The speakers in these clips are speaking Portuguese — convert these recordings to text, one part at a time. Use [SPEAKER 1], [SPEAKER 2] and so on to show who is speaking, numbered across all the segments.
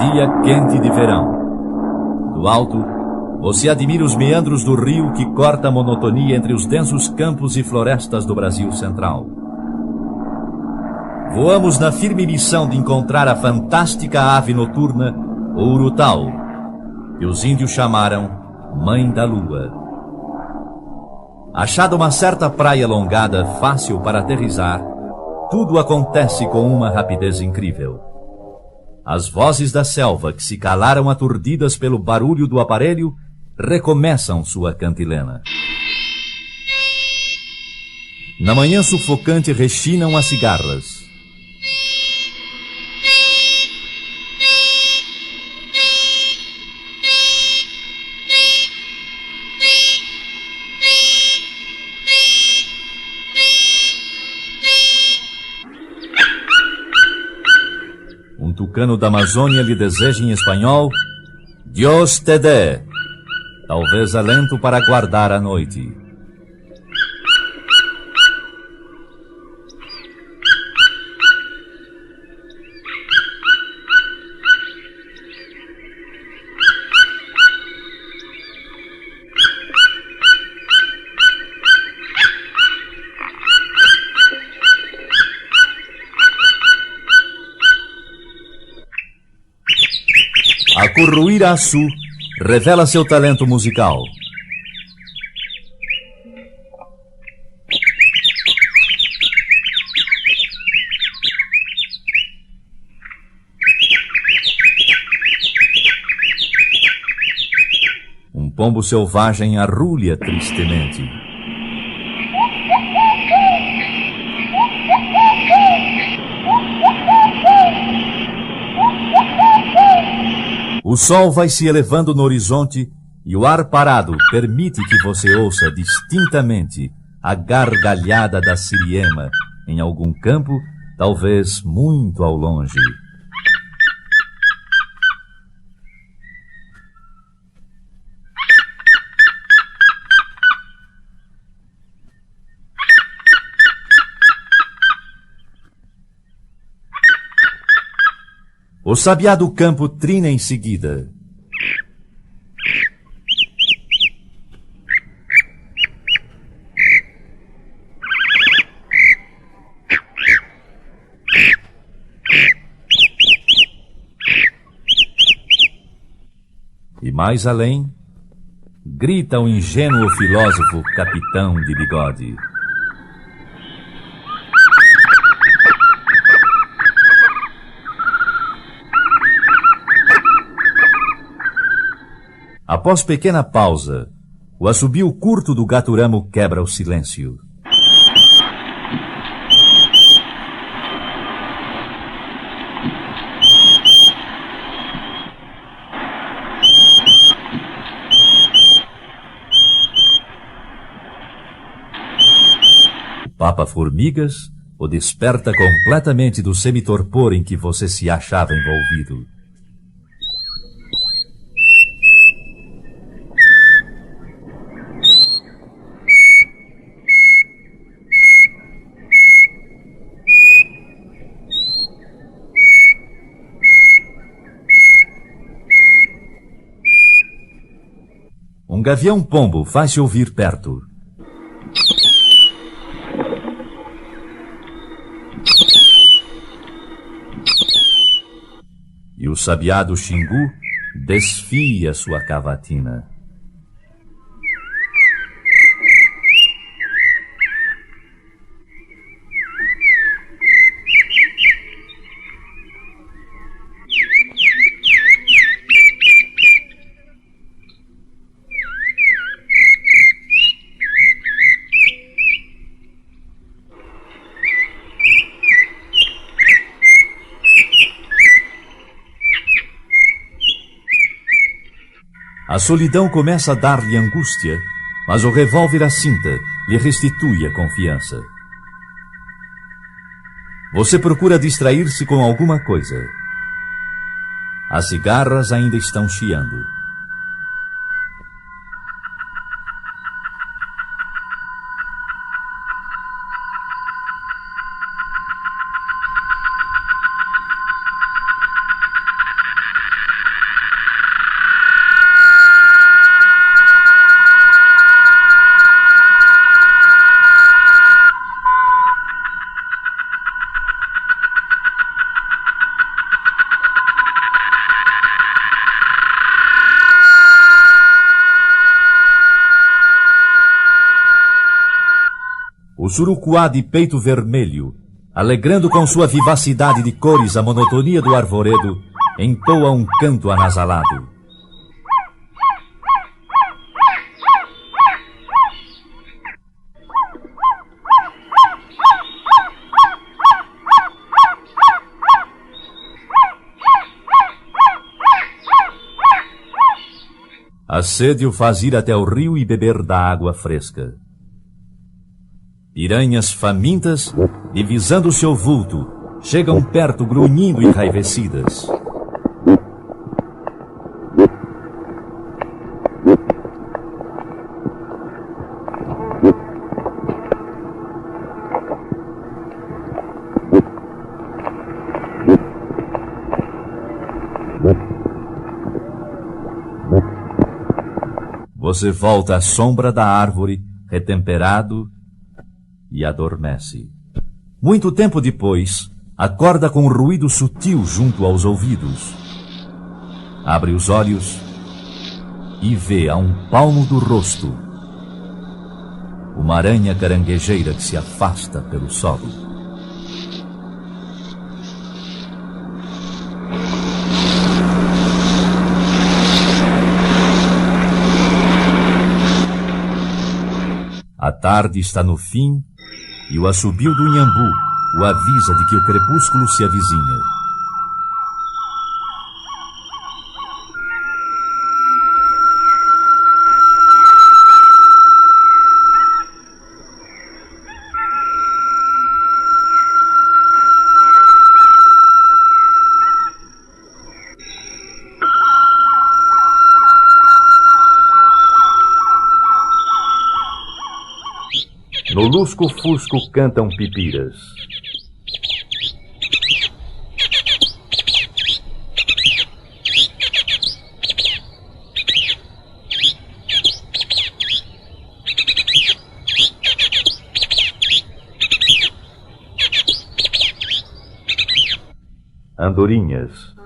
[SPEAKER 1] Dia quente de verão. Do alto, você admira os meandros do rio que corta a monotonia entre os densos campos e florestas do Brasil Central. Voamos na firme missão de encontrar a fantástica ave noturna, o urutau, que os índios chamaram Mãe da Lua. Achada uma certa praia alongada, fácil para aterrissar, tudo acontece com uma rapidez incrível. As vozes da selva, que se calaram aturdidas pelo barulho do aparelho, recomeçam sua cantilena. Na manhã sufocante rechinam as cigarras. Um tucano da Amazônia lhe deseja em espanhol: Dios te dé, talvez alento para guardar a noite. A curruíra-açu revela seu talento musical. Um pombo selvagem arrulha tristemente. O sol vai se elevando no horizonte e o ar parado permite que você ouça distintamente a gargalhada da siriema em algum campo, talvez muito ao longe. O sabiá do campo trina em seguida. E mais além, grita o ingênuo filósofo capitão de bigode. Após pequena pausa, o assobio curto do gaturamo quebra o silêncio. O papa-formigas o desperta completamente do semitorpor em que você se achava envolvido. Um gavião-pombo faz-se ouvir perto. E o sabiá do Xingu desfia sua cavatina. A solidão começa a dar-lhe angústia, mas o revólver à cinta lhe restitui a confiança. Você procura distrair-se com alguma coisa. As cigarras ainda estão chiando. O surucuá de peito vermelho, alegrando com sua vivacidade de cores a monotonia do arvoredo, entoa um canto anasalado. A sede o faz ir até o rio e beber da água fresca. Piranhas famintas, divisando seu vulto, chegam perto grunhindo enraivecidas. Você volta à sombra da árvore, retemperado, e adormece. Muito tempo depois, acorda com um ruído sutil junto aos ouvidos. Abre os olhos e vê a um palmo do rosto uma aranha caranguejeira que se afasta pelo solo. A tarde está no fim e o assobio do Inhambu o avisa de que o crepúsculo se avizinha. No lusco-fusco cantam pipiras. Andorinhas.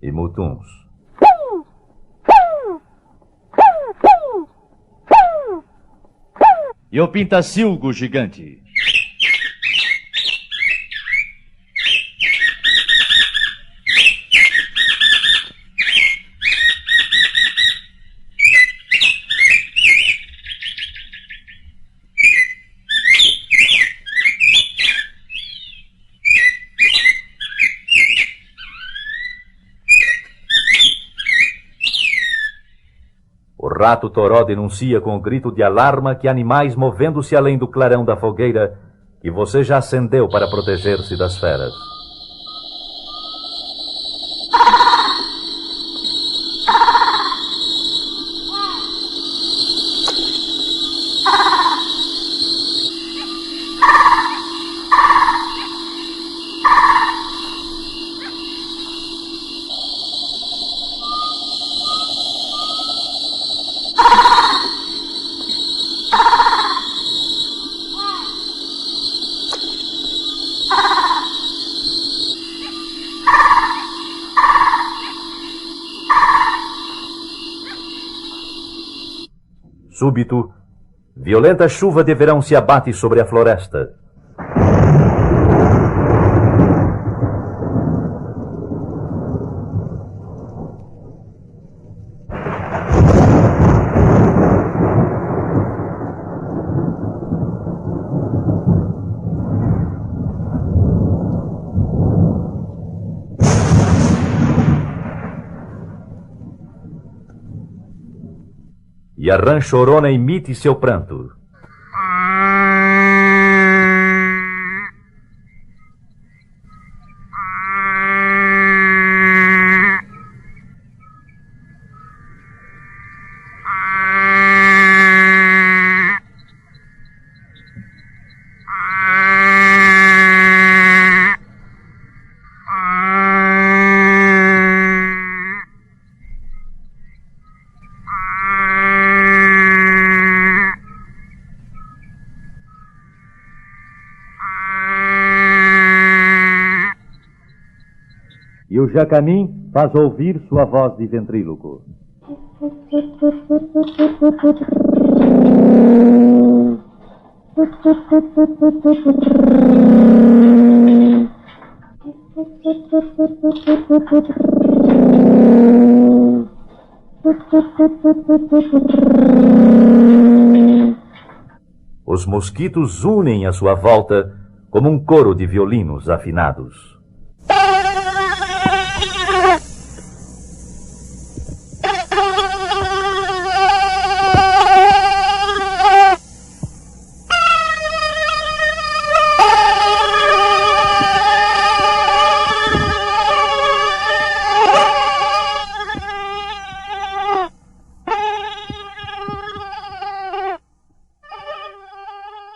[SPEAKER 1] E mutuns.
[SPEAKER 2] E o pintacilgo gigante.
[SPEAKER 1] O rato toró denuncia com o grito de alarma que animais movendo-se além do clarão da fogueira que você já acendeu para proteger-se das feras. Súbito, violenta chuva de verão se abate sobre a floresta. E a rã chorona emite seu pranto.
[SPEAKER 2] jacanim faz ouvir sua voz de ventríloco.
[SPEAKER 1] Os mosquitos unem à sua volta como um coro de violinos afinados.